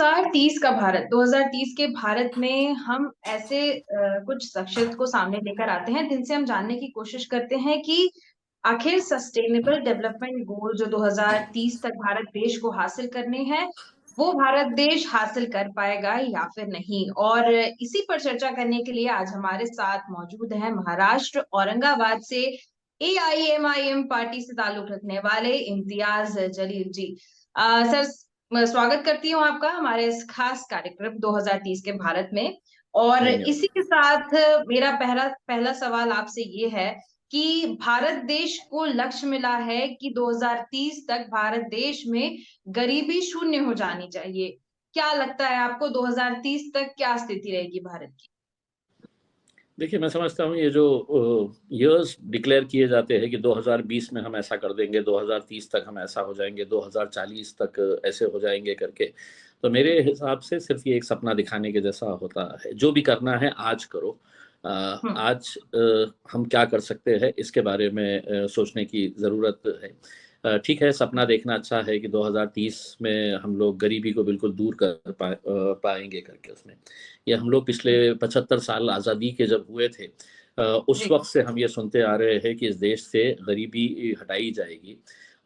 2030 का भारत 2030 के भारत में हम ऐसे कुछ शख्सियत को सामने लेकर आते हैं जिनसे हम जानने की कोशिश करते हैं कि आखिर सस्टेनेबल डेवलपमेंट गोल जो 2030 तक भारत देश को हासिल करने हैं, वो भारत देश हासिल कर पाएगा या फिर नहीं। और इसी पर चर्चा करने के लिए आज हमारे साथ मौजूद है महाराष्ट्र औरंगाबाद से एआईएमआईएम पार्टी से ताल्लुक रखने वाले इम्तियाज जलील जी। सर, मैं स्वागत करती हूँ आपका हमारे इस खास कार्यक्रम 2030 के भारत में। और धन्यवाद। इसी के साथ मेरा पहला पहला सवाल आपसे ये है कि भारत देश को लक्ष्य मिला है कि 2030 तक भारत देश में गरीबी शून्य हो जानी चाहिए। क्या लगता है आपको 2030 तक क्या स्थिति रहेगी भारत की? देखिए, मैं समझता हूँ ये जो ईयर्स डिक्लेयर किए जाते हैं कि 2020 में हम ऐसा कर देंगे, 2030 तक हम ऐसा हो जाएंगे, 2040 तक ऐसे हो जाएंगे करके, तो मेरे हिसाब से सिर्फ ये एक सपना दिखाने के जैसा होता है। जो भी करना है आज करो। हम्म। आज हम क्या कर सकते हैं इसके बारे में सोचने की ज़रूरत है। ठीक है, सपना देखना अच्छा है कि 2030 में हम लोग गरीबी को बिल्कुल दूर कर पाएंगे करके उसमें। ये हम लोग पिछले 75 साल आज़ादी के जब हुए थे, उस जी। वक्त से हम ये सुनते आ रहे हैं कि इस देश से गरीबी हटाई जाएगी।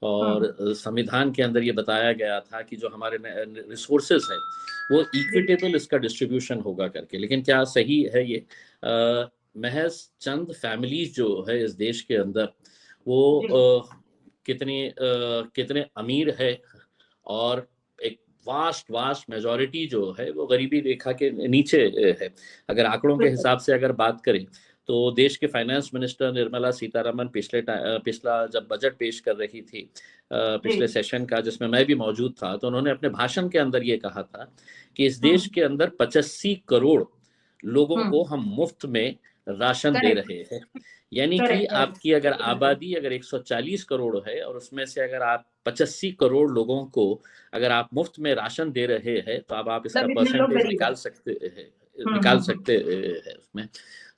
और हम्म। संविधान के अंदर ये बताया गया था कि जो हमारे रिसोर्सेज है वो जी। इक्विटेबल इसका डिस्ट्रीब्यूशन होगा करके। लेकिन क्या सही है ये? महज चंद फैमिलीज जो है इस देश के अंदर वो जी। कितने अमीर है, और एक वास्ट वास्ट मेजॉरिटी जो है वो गरीबी रेखा के नीचे है। अगर आंकड़ों के बिल्कुल। हिसाब से अगर बात करें तो देश के फाइनेंस मिनिस्टर निर्मला सीतारमन पिछला जब बजट पेश कर रही थी, जी। पिछले सेशन का जिसमें मैं भी मौजूद था, तो उन्होंने अपने भाषण के अंदर ये कहा था कि इस देश हम्म। के अंदर 85 करोड़ लोगों हम्म। को हम मुफ्त में राशन दे करेक्ट। रहे हैं। यानी कि करेक्ट। करेक्ट। आपकी अगर आबादी अगर 140 करोड़ है और उसमें से अगर आप 85 करोड़ लोगों को अगर आप मुफ्त में राशन दे रहे हैं, तो अब आप इसका मतलब इतने लोग परसेंटेज गरीब है। निकाल हम्म। सकते हैं उसमें।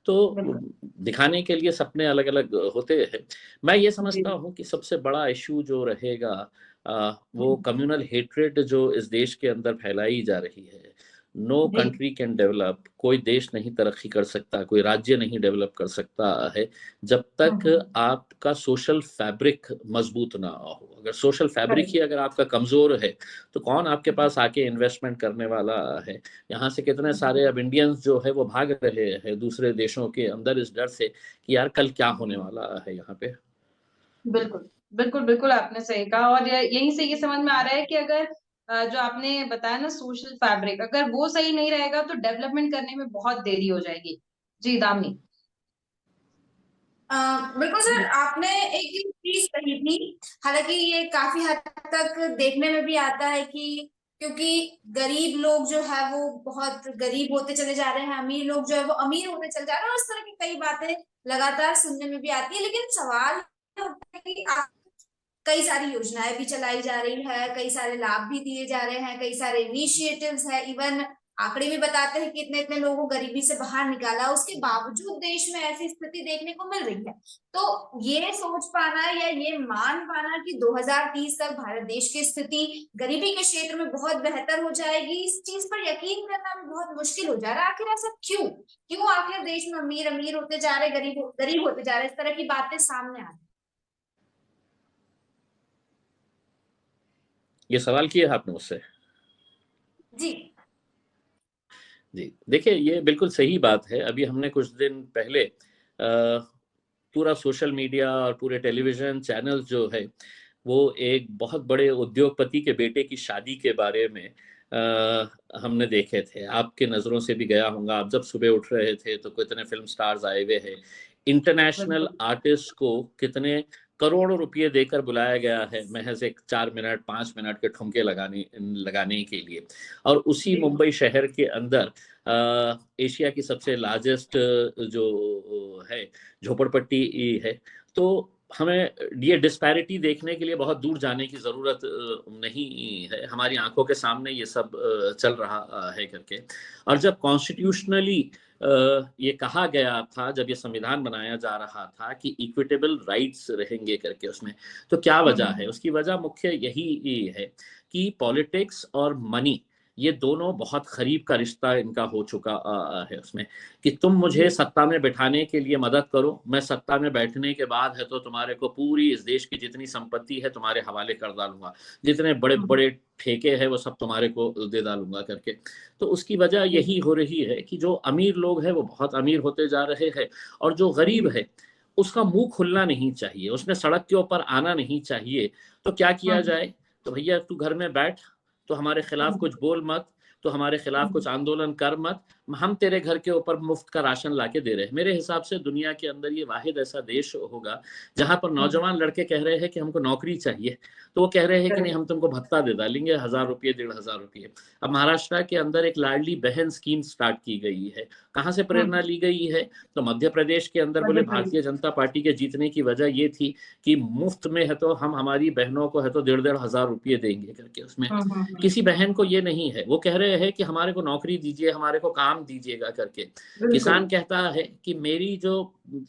तो बिल्कुल। दिखाने के लिए सपने अलग अलग होते हैं। मैं ये जी। समझता हूँ कि सबसे बड़ा इशू जो रहेगा वो हम्म। कम्युनल हेट्रेड जो इस देश के अंदर फैलाई जा रही है। नो जी। कंट्री कैन डेवलप, कोई देश नहीं तरक्की कर सकता, कोई राज्य नहीं डेवलप कर सकता है जब तक हम्म। आपका सोशल फैब्रिक मजबूत ना हो। अगर सोशल फैब्रिक करेक्ट। ही अगर आपका कमज़ोर है तो कौन आपके पास आके इन्वेस्टमेंट करने वाला है? यहाँ से कितने सारे अब इंडियंस जो है वो भाग रहे हैं दूसरे देशों के अंदर इस डर से कि यार कल क्या होने वाला है यहाँ पे। बिल्कुल। बिल्कुल, बिल्कुल आपने सही कहा। और यहीं से ये समझ में आ रहा है कि अगर जो आपने बताया ना सोशल फैब्रिक, अगर वो सही नहीं रहेगा तो डेवलपमेंट करने में बहुत देरी हो जाएगी। जी, दामिनी। अ, बिल्कुल जी। सर, आपने एक चीज कही थी। हालांकि ये काफी हद तक देखने में भी आता है कि क्योंकि गरीब लोग जो है वो बहुत गरीब होते चले जा रहे हैं, अमीर लोग जो है वो अमीर होते चले जा रहे हैं, और इस तरह की कई बातें लगातार सुनने में भी आती है। लेकिन सवाल ये होता है कि कई सारी योजनाएं भी चलाई जा रही है, कई सारे लाभ भी दिए जा रहे हैं, कई सारे इनिशिएटिव्स है, इवन आंकड़े भी बताते हैं कि इतने इतने लोगों को गरीबी से बाहर निकाला, उसके बावजूद देश में ऐसी स्थिति देखने को मिल रही है। तो ये सोच पाना या ये मान पाना कि 2030 तक भारत देश की स्थिति गरीबी के क्षेत्र में बहुत बेहतर हो जाएगी, इस चीज पर यकीन करना भी बहुत मुश्किल हो जा रहा है। आखिर ऐसा क्यों? क्यों आखिर देश में अमीर अमीर होते जा रहे, गरीब गरीब होते जा रहे, इस तरह की बातें सामने आ रही? ये सवाल किया आपने मुझसे। जी। जी, देखिए ये बिल्कुल सही बात है। अभी हमने कुछ दिन पहले पूरा सोशल मीडिया और पूरे टेलीविज़न चैनल जो है, वो एक बहुत बड़े उद्योगपति के बेटे की शादी के बारे में हमने देखे थे। आपके नज़रों से भी गया होगा, आप जब सुबह उठ रहे थे तो कितने फ़िल्म स्टार्स आए हुए हैं। इंटरनेशनल बिल्कुल। आर्टिस्ट को कितने करोड़ों रुपए देकर बुलाया गया है, महज़ एक 4 मिनट, 5 मिनट के ठुमके लगाने लगाने के लिए। और उसी जी। मुंबई शहर के अंदर एशिया की सबसे लार्जेस्ट जो है झोपड़पट्टी है। तो हमें ये डिस्पैरिटी देखने के लिए बहुत दूर जाने की ज़रूरत नहीं है। हमारी आंखों के सामने ये सब चल रहा है करके। और जब कॉन्स्टिट्यूशनली ये कहा गया था, जब ये संविधान बनाया जा रहा था कि इक्विटेबल राइट्स रहेंगे करके उसमें, तो क्या वजह है? हम्म। उसकी वजह मुख्य यही है कि पॉलिटिक्स और मनी ये दोनों बहुत करीब का रिश्ता इनका हो चुका है उसमें, कि तुम मुझे सत्ता में बैठाने के लिए मदद करो, मैं सत्ता में बैठने के बाद है तो तुम्हारे को पूरी इस देश की जितनी संपत्ति है तुम्हारे हवाले कर डालूंगा, जितने बड़े बड़े ठेके हैं वो सब तुम्हारे को दे डालूंगा करके। तो उसकी वजह यही हो रही है कि जो अमीर लोग हैं वो बहुत अमीर होते जा रहे हैं, और जो गरीब है उसका मुंह खुलना नहीं चाहिए, उसने सड़क के ऊपर आना नहीं चाहिए। तो क्या किया जाए, तो भैया तू घर में बैठ, तो हमारे खिलाफ कुछ बोल मत, तो हमारे खिलाफ कुछ आंदोलन कर मत, हम तेरे घर के ऊपर मुफ्त का राशन लाके दे रहे हैं। मेरे हिसाब से दुनिया के अंदर ये वाहिद ऐसा देश होगा जहां पर नौजवान लड़के कह रहे हैं कि हमको नौकरी चाहिए, तो वो कह रहे हैं कि नहीं हम तुमको भत्ता दे डालेंगे, 1000 रुपये 1500 रुपये। अब महाराष्ट्र के अंदर एक लाडली बहन स्कीम स्टार्ट की गई है, कहाँ से प्रेरणा ली गई है, तो मध्य प्रदेश के अंदर बोले भारतीय जनता पार्टी के जीतने की वजह ये थी कि मुफ्त में है तो हम हमारी बहनों को है तो 1500 रुपये देंगे करके। उसमें किसी बहन को ये नहीं है, वो कह रहे हैं कि हमारे को नौकरी दीजिए, हमारे को काम दीजिएगा करके। किसान कहता है कि मेरी जो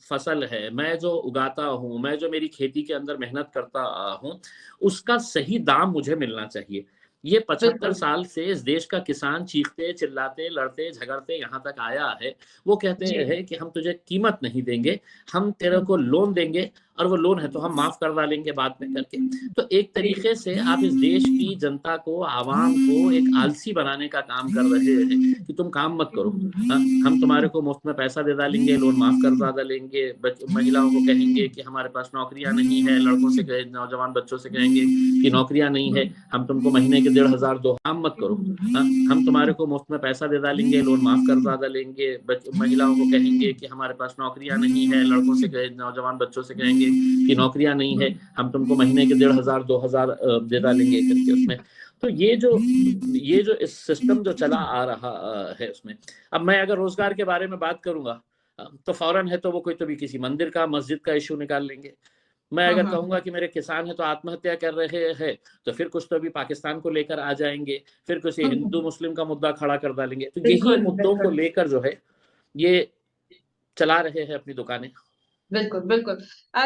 फसल है, मैं जो उगाता हूँ, मैं जो मेरी खेती के अंदर मेहनत करता हूँ, उसका सही दाम मुझे मिलना चाहिए। ये 75 साल से इस देश का किसान चीखते चिल्लाते लड़ते झगड़ते यहाँ तक आया है। वो कहते हैं कि हम तुझे कीमत नहीं देंगे, हम तेरे को लोन देंगे, और वो लोन है तो हम माफ कर डालेंगे बाद में करके। तो एक तरीके से आप इस देश की जनता को, आवाम को एक आलसी बनाने का काम कर रहे हैं कि तुम काम मत करो, हम तुम्हारे को मुफ्त में पैसा दे डालेंगे, लोन माफ कर डालेंगे, महिलाओं को कहेंगे कि हमारे पास नौकरियां नहीं है, लड़कों से नौजवान बच्चों से कहेंगे कि नौकरियां नहीं है, हम तुमको महीने के 1500 दो, काम मत करो, हम तुम्हारे को मुफ्त में पैसा दे डालेंगे, लोन माफ कर डालेंगे, महिलाओं को कहेंगे कि हमारे पास नौकरियां नहीं है, लड़कों से नौजवान बच्चों से कहेंगे कि नौकरियां नहीं है, हम तुमको महीने के 1500 2000 दे डालेंगे करके। उसमें तो ये जो इस सिस्टम जो चला आ रहा है उसमें, अब मैं अगर रोजगार के बारे में बात करूंगा तो फौरन है तो वो कोई तो भी किसी मंदिर का मस्जिद का इशू निकाल लेंगे। मैं अगर कहूंगा कि मेरे किसान है तो आत्महत्या कर रहे हैं, तो फिर कुछ तो भी पाकिस्तान को लेकर आ जाएंगे, फिर कुछ हिंदू मुस्लिम का मुद्दा खड़ा कर डालेंगे। तो यही मुद्दों को लेकर जो है ये चला रहे हैं अपनी दुकानें। बिल्कुल बिल्कुल।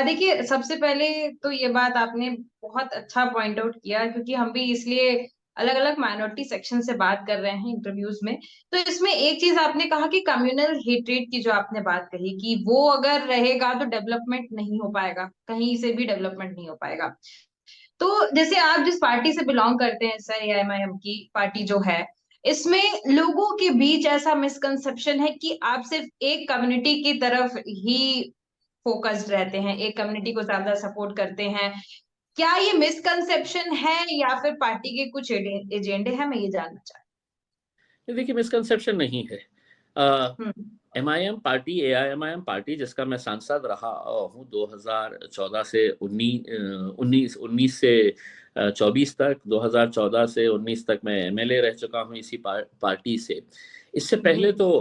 देखिए, सबसे पहले तो ये बात आपने बहुत अच्छा पॉइंट आउट किया, क्योंकि हम भी इसलिए अलग अलग माइनॉरिटी सेक्शन से बात कर रहे हैं इंटरव्यूज में। तो इसमें एक चीज आपने कहा कि कम्युनल हेट्रेड की जो आपने बात कही कि वो अगर रहेगा तो डेवलपमेंट नहीं हो पाएगा, कहीं से भी डेवलपमेंट नहीं हो पाएगा। तो जैसे आप जिस पार्टी से बिलोंग करते हैं सर, AIMIM की पार्टी जो है, इसमें लोगों के बीच ऐसा मिसकंसेप्शन है कि आप सिर्फ एक कम्युनिटी की तरफ ही फोकस्ड रहते हैं, एक कम्युनिटी को ज्यादा सपोर्ट करते हैं। क्या ये मिसकंसेप्शन है या फिर पार्टी के कुछ एजेंडे हैं? मैं ये जानना चाहती देखिए, मिसकंसेप्शन नहीं है। हूँ। MIM पार्टी, AIMIM पार्टी, जिसका मैं सांसद रहा हूँ 2014 से 19 से 24 तक, 2014 से 19 तक मैं MLA रह चुका हूँ इसी पार्टी से। इससे पहले तो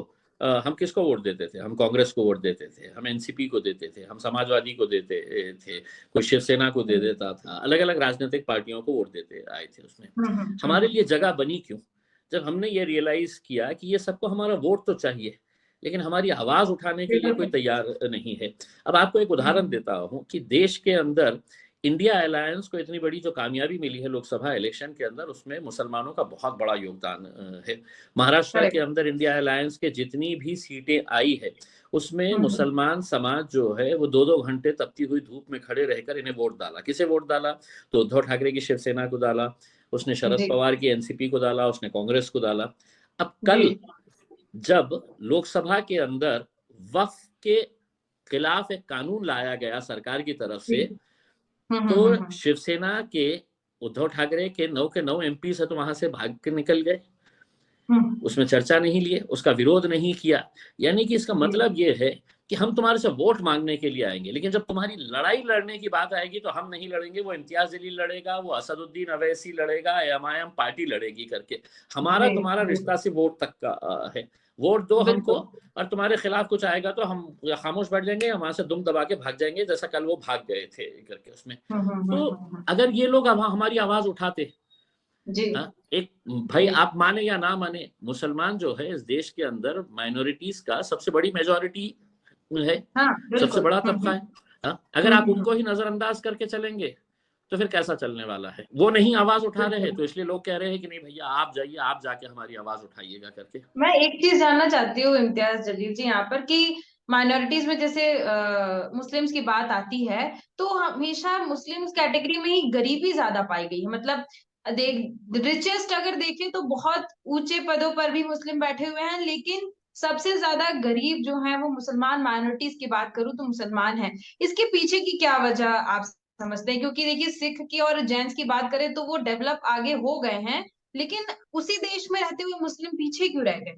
हम किसको वोट देते थे? हम कांग्रेस को वोट देते थे, हम NCP को देते थे, हम समाजवादी को देते थे, कोई शिवसेना को दे देता था, अलग अलग राजनीतिक पार्टियों को वोट देते आए थे उसमें। हमारे लिए जगह बनी क्यों? जब हमने ये रियलाइज किया कि ये सबको हमारा वोट तो चाहिए, लेकिन हमारी आवाज उठाने के लिए कोई तैयार नहीं है। अब आपको एक उदाहरण देता हूं कि देश के अंदर इंडिया अलायंस को इतनी बड़ी जो कामयाबी मिली है लोकसभा इलेक्शन के अंदर, उसमें मुसलमानों का बहुत बड़ा योगदान है। महाराष्ट्र के अंदर इंडिया अलायंस के जितनी भी सीटें आई है उसमें मुसलमान समाज जो है वो 2-2 घंटे तपती हुई धूप में खड़े रहकर इन्हें वोट डाला। किसे वोट डाला? तो उद्धव ठाकरे की शिवसेना को डाला, उसने शरद पवार की NCP को डाला, उसने कांग्रेस को डाला। अब कल जब लोकसभा के अंदर वक्फ के खिलाफ एक कानून लाया गया सरकार की तरफ से, तो शिवसेना के उद्धव ठाकरे के 9 के 9 MP है तो वहां से भाग के निकल गए, उसमें चर्चा नहीं लिए, उसका विरोध नहीं किया। यानी कि इसका मतलब ये है कि हम तुम्हारे से वोट मांगने के लिए आएंगे, लेकिन जब तुम्हारी लड़ाई लड़ने की बात आएगी तो हम नहीं लड़ेंगे, वो इम्तियाज जलील लड़ेगा, वो असदुद्दीन अवैसी लड़ेगा, MIM पार्टी लड़ेगी करके। हमारा तुम्हारा रिश्ता सिर्फ वोट तक का है। वोट दो हमको, और तुम्हारे खिलाफ कुछ आएगा तो हम खामोश बैठ जाएंगे, वहां से दुम दबा के भाग जाएंगे, जैसा कल वो भाग गए थे करके उसमें। तो अगर ये लोग हमारी आवाज उठाते जी, एक भाई आप माने या ना माने, मुसलमान जो है इस देश के अंदर माइनॉरिटीज का सबसे बड़ी मेजॉरिटी है, सबसे बड़ा तबका है। अगर आप उनको ही नजरअंदाज करके चलेंगे तो फिर कैसा चलने वाला है? वो नहीं आवाज उठा रहे हैं, तो इसलिए लोग कह रहे हैं कि नहीं भैया आप जाइए, आप जाके हमारी आवाज उठाइएगा करके। मैं एक चीज जानना चाहती हूँ इम्तियाज जलील जी यहाँ पर, कि माइनॉरिटीज में जैसे मुस्लिम्स की बात आती है तो हमेशा मुस्लिम्स कैटेगरी में ही गरीबी ज्यादा पाई गई है। मतलब देख, रिचेस्ट अगर देखें तो बहुत ऊंचे पदों पर भी मुस्लिम बैठे हुए हैं, लेकिन सबसे ज्यादा गरीब जो है वो मुसलमान, माइनॉरिटीज की बात करूँ तो मुसलमान है। इसके पीछे की क्या वजह आप समझते हैं? क्योंकि देखिए, सिख की और जैन्स की बात करें तो वो डेवलप आगे हो गए हैं, लेकिन उसी देश में रहते हुए मुस्लिम पीछे क्यों रह गए?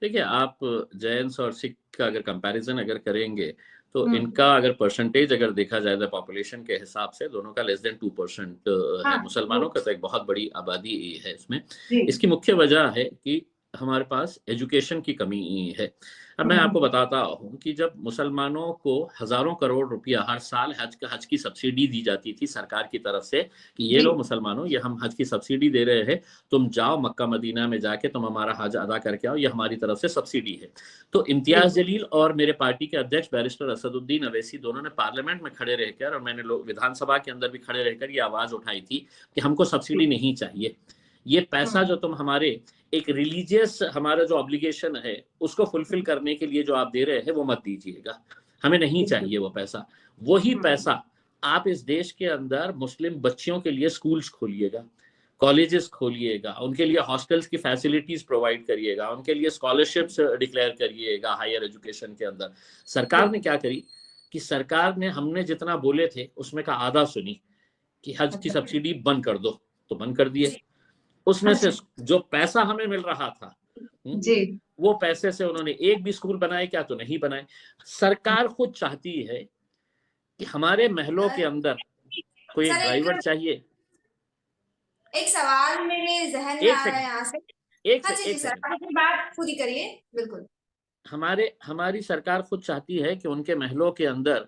देखिए, आप जैन्स और सिख का अगर कंपैरिजन अगर करेंगे तो हम्म। इनका अगर परसेंटेज अगर देखा जाए तो पॉपुलेशन के हिसाब से दोनों का लेस देन 2% है। हाँ, मुसलमानों का तो एक बहुत बड़ी आबादी है इसमें। जी। इसकी मुख्य वजह है कि हमारे पास एजुकेशन की कमी है। अब मैं आपको बताता हूँ कि जब मुसलमानों को हजारों करोड़ रुपया हर साल हज की सब्सिडी दी जाती थी सरकार की तरफ से कि ये जी। लो मुसलमानों, ये हम हज की सब्सिडी दे रहे हैं, तुम जाओ मक्का मदीना में जाके तुम हमारा हज अदा करके आओ, ये हमारी तरफ से सब्सिडी है। तो इम्तियाज जलील और मेरे पार्टी के अध्यक्ष बैरिस्टर असदुद्दीन अवैसी दोनों ने पार्लियामेंट में खड़े रहकर, और मैंने लोग विधानसभा के अंदर भी खड़े रहकर ये आवाज उठाई थी कि हमको सब्सिडी नहीं चाहिए। ये पैसा जो तुम हमारे एक रिलीजियस हमारा जो ऑब्लिगेशन है उसको फुलफिल करने के लिए जो आप दे रहे हैं वो मत दीजिएगा, हमें नहीं चाहिए वो पैसा। वही पैसा आप इस देश के अंदर मुस्लिम बच्चियों के लिए स्कूल्स खोलिएगा, कॉलेजेस खोलिएगा, उनके लिए हॉस्टल्स की फैसिलिटीज प्रोवाइड करिएगा, उनके लिए स्कॉलरशिप्स डिक्लेयर करिएगा हायर एजुकेशन के अंदर। सरकार ने क्या करी कि सरकार ने हमने जितना बोले थे उसमें का आधा सुनी कि हज की सब्सिडी बंद कर दो, तो बंद कर दिए। उसमें से जो पैसा हमें मिल रहा था जी, वो पैसे से उन्होंने एक भी स्कूल बनाए क्या? तो नहीं बनाए। सरकार खुद चाहती है कि हमारे महलों के अंदर कोई एक ड्राइवर चाहिए। एक सवाल मेरे जहन में आ रहा है यहाँ से। एक हाँ जी जी सर, अपनी बात पूरी करिए। बिल्कुल। हमारी सरकार खुद चाहती है कि उनके महलों के अंदर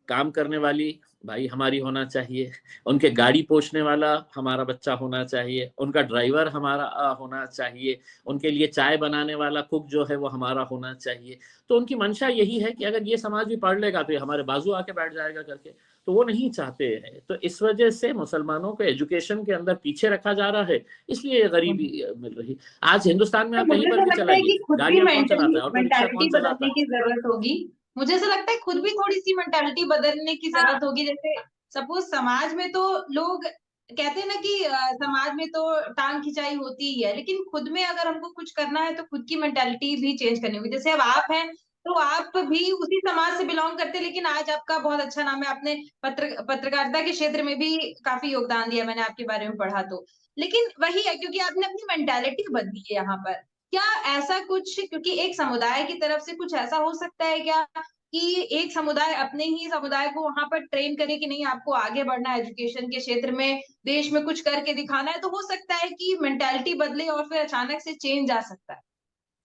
काम करने वाली भाई हमारी होना चाहिए, उनके गाड़ी पोंछने वाला हमारा बच्चा होना चाहिए, उनका ड्राइवर हमारा होना चाहिए, उनके लिए चाय बनाने वाला कुक जो है वो हमारा होना चाहिए। तो उनकी मंशा यही है कि अगर ये समाज भी पढ़ लेगा तो ये हमारे बाजू आके बैठ जाएगा करके, तो वो नहीं चाहते हैं। तो इस वजह से मुसलमानों को एजुकेशन के अंदर पीछे रखा जा रहा है, इसलिए ये गरीबी मिल रही। आज हिंदुस्तान में आप कहीं पर भी चलाइए, गाड़ियां कौन चलाता है, ऑटो रिक्शा कौन चलाता है? की जरूरत होगी। मुझे ऐसा लगता है खुद भी थोड़ी सी मेंटालिटी बदलने की जरूरत होगी। जैसे सपोज समाज में तो लोग कहते हैं ना कि समाज में तो टांग खिंचाई होती ही है, लेकिन खुद में अगर हमको कुछ करना है तो खुद की मेंटालिटी भी चेंज करनी होगी। जैसे अब आप हैं तो आप भी उसी समाज से बिलोंग करते हैं, लेकिन आज आपका बहुत अच्छा नाम है, आपने पत्रकारिता के क्षेत्र में भी काफी योगदान दिया, मैंने आपके बारे में पढ़ा तो। लेकिन वही है, क्योंकि आपने अपनी मेंटालिटी बदली है यहाँ पर। क्या ऐसा कुछ, क्योंकि एक समुदाय की तरफ से कुछ ऐसा हो सकता है क्या कि एक समुदाय अपने ही समुदाय को वहां पर ट्रेन करे कि नहीं आपको आगे बढ़ना है एजुकेशन के क्षेत्र में, देश में कुछ करके दिखाना है, तो हो सकता है कि मेंटालिटी बदले और फिर अचानक से चेंज आ सकता है,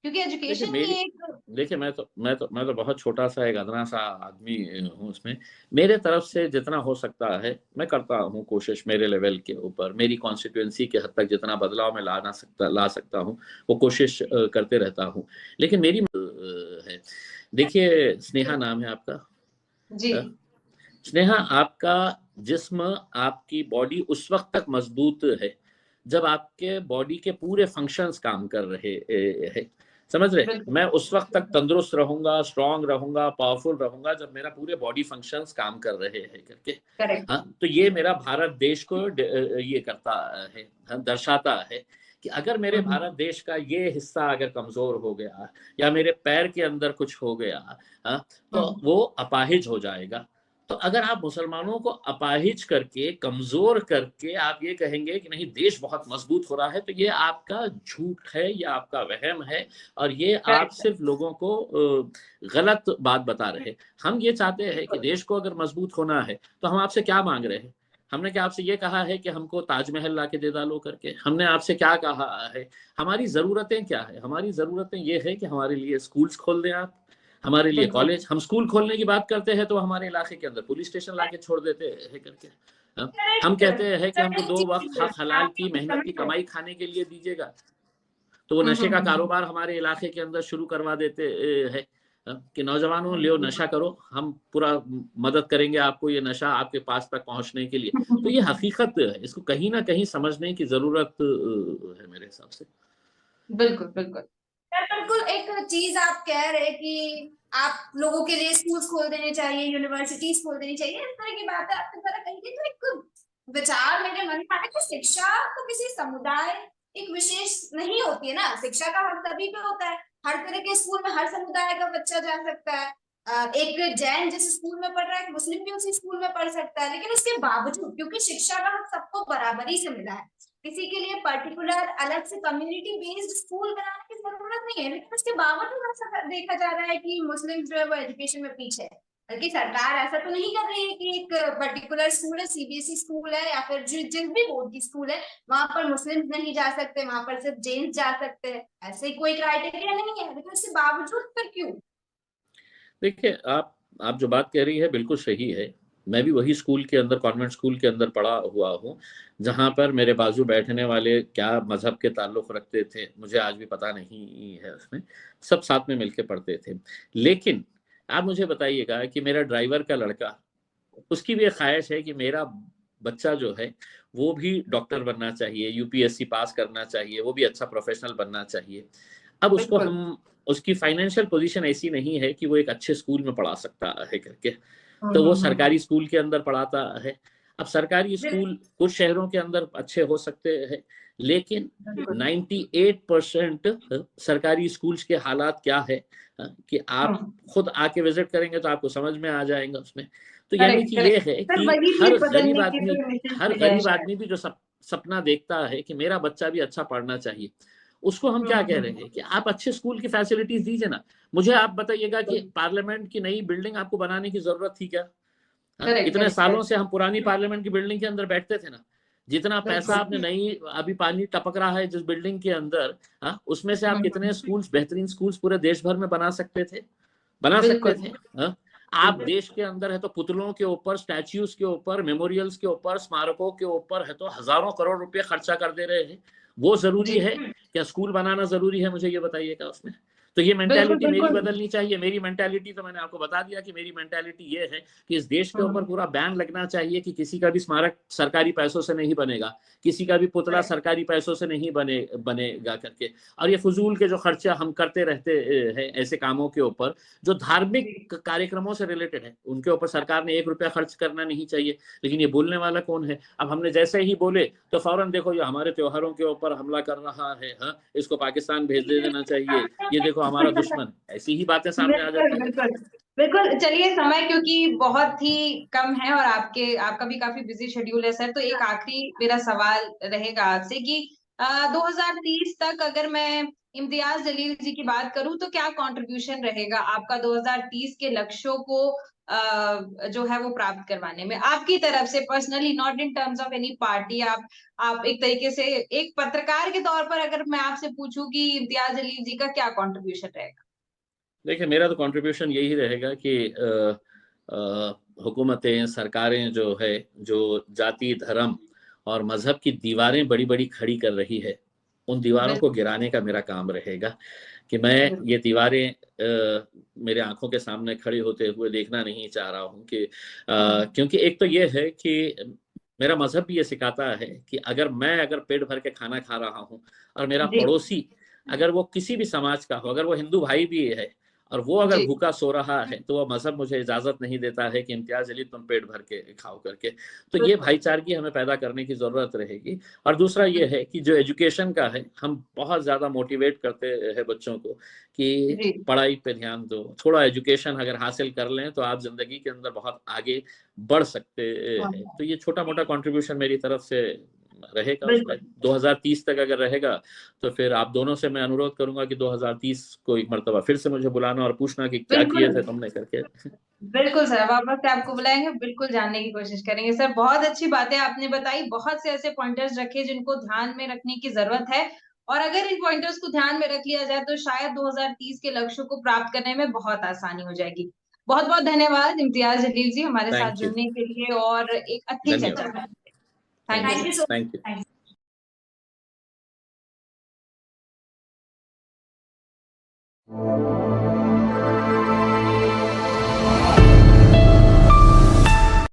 क्योंकि एजुकेशन ही एक। देखिए, मैं तो बहुत छोटा सा एक अदना सा आदमी हूँ उसमें। मेरे तरफ से जितना हो सकता है मैं करता हूँ कोशिश, मेरे लेवल के ऊपर, मेरी कॉन्स्टिट्यूएंसी के हद तक जितना बदलाव मैं ला सकता हूँ वो कोशिश करते रहता हूँ। लेकिन मेरी है, देखिए स्नेहा नाम है आपका जी। स्नेहा, आपका जिस्म, आपकी बॉडी उस वक्त तक मजबूत है जब आपके बॉडी के पूरे फंक्शंस काम कर रहे हैं, समझ रहे? मैं उस वक्त तक तंदुरुस्त रहूंगा, स्ट्रांग रहूंगा, पावरफुल रहूंगा जब मेरा पूरे बॉडी फंक्शंस काम कर रहे हैं करके। हाँ, तो ये मेरा भारत देश को ये करता है, दर्शाता है कि अगर मेरे भारत देश का ये हिस्सा अगर कमजोर हो गया या मेरे पैर के अंदर कुछ हो गया, तो वो अपाहिज हो जाएगा। तो अगर आप मुसलमानों को अपाहिज करके, कमजोर करके आप ये कहेंगे कि नहीं देश बहुत मजबूत हो रहा है, तो ये आपका झूठ है, ये आपका वहम है, और ये आप सिर्फ लोगों को गलत बात बता रहे। हम ये चाहते हैं कि देश को अगर मजबूत होना है तो हम आपसे क्या मांग रहे हैं? हमने क्या आपसे ये कहा है कि हमको ताजमहल ला के दे डालो करके? हमने आपसे क्या कहा है? हमारी जरूरतें क्या है? हमारी जरूरतें ये है कि हमारे लिए स्कूल्स खोल दें आप, हमारे लिए कॉलेज। हम स्कूल खोलने की बात करते हैं तो हमारे इलाके के अंदर पुलिस स्टेशन लाके छोड़ देते हैं करके। हम कहते हैं कि हमको 2 वक्त हक हलाल की मेहनत की कमाई खाने के लिए दीजिएगा, तो वो नशे का कारोबार हमारे इलाके के अंदर शुरू करवा देते हैं। कि नौजवानों लियो नशा करो, हम पूरा मदद करेंगे आपको ये नशा आपके पास तक पहुंचने के लिए। तो ये हकीकत है, इसको कहीं ना कहीं समझने की जरूरत है मेरे हिसाब से। बिल्कुल बिल्कुल बिल्कुल। एक चीज आप कह रहे कि आप लोगों के लिए स्कूल्स खोल देने चाहिए, यूनिवर्सिटीज खोल देनी चाहिए, इस तरह की बात है आपने जरा कही। तो एक विचार मेरे मन में आया कि शिक्षा तो किसी समुदाय एक विशेष नहीं होती है ना, शिक्षा का हक सभी पे होता है। हर तरह के स्कूल में हर समुदाय का बच्चा जा सकता है। एक जैन जिस स्कूल में पढ़ रहा है, एक मुस्लिम भी उसी स्कूल में पढ़ सकता है। लेकिन उसके बावजूद, क्योंकि शिक्षा का हक सबको बराबरी से मिला है, किसी के लिए पर्टिकुलर अलग से कम्युनिटी बेस्ड स्कूल बनाने की जरूरत नहीं है, लेकिन उसके बावजूद ऐसा देखा जा रहा है कि मुस्लिम जो है वो एजुकेशन में पीछे है। बल्कि सरकार ऐसा तो नहीं कर रही है कि एक पर्टिकुलर स्कूल है, सीबीएसई स्कूल है या फिर जिस भी बोर्ड की स्कूल है, वहां पर मुस्लिम नहीं जा सकते, वहां पर सिर्फ जैन जा सकते हैं। ऐसे कोई क्राइटेरिया नहीं है, लेकिन उसके बावजूद फिर क्यों? देखिए, आप जो बात कह रही है बिल्कुल सही है। मैं भी वही स्कूल के अंदर, कॉन्वेंट स्कूल के अंदर पढ़ा हुआ हूँ, जहाँ पर मेरे बाजू बैठने वाले क्या मजहब के ताल्लुक रखते थे मुझे आज भी पता नहीं है। उसमें सब साथ में मिलके पढ़ते थे। लेकिन आप मुझे बताइएगा कि मेरा ड्राइवर का लड़का, उसकी भी एक ख्वाहिश है कि मेरा बच्चा जो है वो भी डॉक्टर बनना चाहिए, यूपीएससी पास करना चाहिए, वो भी अच्छा प्रोफेशनल बनना चाहिए। अब उसको बिल्कुल हम, उसकी फाइनेंशियल पोजीशन ऐसी नहीं है कि वो एक अच्छे स्कूल में पढ़ा सकता है करके, तो वो सरकारी स्कूल के अंदर पढ़ाता है। अब सरकारी स्कूल कुछ शहरों के अंदर अच्छे हो सकते हैं, लेकिन 98% सरकारी स्कूल्स के हालात क्या है कि आप खुद आके विजिट करेंगे तो आपको समझ में आ जाएगा उसमें। तो यानी करेक्ट कि ये करेक्ट है सर, कि वही हर चीज गरीब बदलने की आदमी, तो मिशन हर मिला है गरीब शायद। आदमी भी जो सपना देखता है कि मेरा बच्चा भी अच्छा पढ़ना चाहिए, उसको हम क्या कह रहे हैं कि आप अच्छे स्कूल की फैसिलिटीज दीजिए ना। मुझे आप बताइएगा कि पार्लियामेंट की नई बिल्डिंग आपको बनाने की जरूरत थी क्या? करेक्ट इतने करेक्ट सालों करेक्ट से हम पुरानी पार्लियामेंट की बिल्डिंग के अंदर बैठते थे ना। जितना पैसा आपने बिल्कुल नई, अभी पानी टपक रहा है जिस बिल्डिंग के अंदर, उसमें से आप कितने स्कूल्स, बेहतरीन स्कूल्स पूरे देश भर में बना सकते थे, बना सकते बिल्कुल थे। आप देश के अंदर है तो पुतलों के ऊपर, स्टैच्यूज के ऊपर, मेमोरियल्स के ऊपर, स्मारकों के ऊपर है तो हजारों करोड़ रुपए खर्चा कर दे रहे हैं। वो जरूरी जी है क्या स्कूल बनाना जरूरी है? मुझे ये बताइएगा उसमें। तो ये बिल्कुल मेंटालिटी मेरी बिल्कुल बदलनी चाहिए। मेरी मेंटालिटी तो मैंने आपको बता दिया कि मेरी मेंटालिटी ये है कि इस देश के ऊपर पूरा बैन लगना चाहिए कि किसी का भी स्मारक सरकारी पैसों से नहीं बनेगा, किसी का भी पुतला सरकारी पैसों से नहीं बनेगा करके। और ये फजूल के जो खर्चा हम करते रहते हैं ऐसे कामों के ऊपर जो धार्मिक कार्यक्रमों से रिलेटेड है, उनके ऊपर सरकार ने 1 रुपया खर्च करना नहीं चाहिए। लेकिन ये बोलने वाला कौन है? अब हमने जैसे ही बोले तो फौरन देखो ये हमारे त्योहारों के ऊपर हमला कर रहा है, इसको पाकिस्तान भेज देना चाहिए, ये देखो हमारा दुश्मन, ऐसी ही बातें सामने आ बिल्कुल जाती है। बिल्कुल बिल्कुल। चलिए, समय क्योंकि बहुत ही कम है और आपका भी काफी बिजी शेड्यूल है सर, तो एक आखिरी मेरा सवाल रहेगा आपसे कि 2030 तक अगर मैं इम्तियाज जलील जी की बात करूं तो क्या कंट्रीब्यूशन रहेगा आपका 2030 के लक्ष्यों को जो है वो प्राप्त करवाने में आपकी तरफ से personally, not in terms of any party? आप एक तरीके से एक पत्रकार के तौर पर अगर मैं आपसे पूछूं कि इम्तियाज जलील जी का क्या कंट्रीब्यूशन रहेगा? देखिए, मेरा तो कंट्रीब्यूशन यही रहेगा कि हुकूमतें, सरकारें जो है, जो जाति, धर्म और मजहब की दीवारें बड़ी बड़ी खड़ी कर रही है, उन दीवारों को बिल्कुल गिराने का मेरा काम रहेगा। कि मैं बिल्कुल ये दीवारें मेरे आंखों के सामने खड़ी होते हुए देखना नहीं चाह रहा हूँ कि क्योंकि एक तो ये है कि मेरा मजहब भी ये सिखाता है कि अगर पेट भर के खाना खा रहा हूँ और मेरा जी पड़ोसी अगर वो किसी भी समाज का हो, अगर वो हिंदू भाई भी है और वो अगर जी भूखा सो रहा है, तो वो मजहब मुझे इजाजत नहीं देता है कि इम्तियाज अली तुम पेट भर के खाओ करके। तो ये बिल्कुल भाईचारगी हमें पैदा करने की जरूरत रहेगी। और दूसरा ये है कि जो एजुकेशन का है, हम बहुत ज्यादा मोटिवेट करते हैं बच्चों को कि जी पढ़ाई पे ध्यान दो, थोड़ा एजुकेशन अगर हासिल कर लें तो आप जिंदगी के अंदर बहुत आगे बढ़ सकते हैं। तो ये छोटा मोटा कंट्रीब्यूशन मेरी तरफ से रहेगा उसमें। बिल्कुल 2030 तक अगर रहेगा तो फिर आप दोनों से मैं अनुरोध करूंगा कि 2030 को एक मरतबा फिर से मुझे बुलाना और पूछना कि क्या बिल्कुल किए थे तुमने करके। बिल्कुल सर, वापस से आपको बुलाएंगे, बिल्कुल जानने की कोशिश करेंगे सर। बहुत अच्छी बातें आपने बताई, बहुत से ऐसे पॉइंटर्स रखे जिनको ध्यान में रखने की जरूरत है, और अगर इन पॉइंटर्स को ध्यान में रख लिया जाए तो शायद 2030 के लक्ष्यों को प्राप्त करने में बहुत आसानी हो जाएगी। बहुत बहुत धन्यवाद इम्तियाज जलील जी हमारे साथ थैंक यू। जुड़ने के लिए और एक अच्छी चर्चा धन्यवाद। में। Thank thank you you. Thank you sir. So thank you. Much.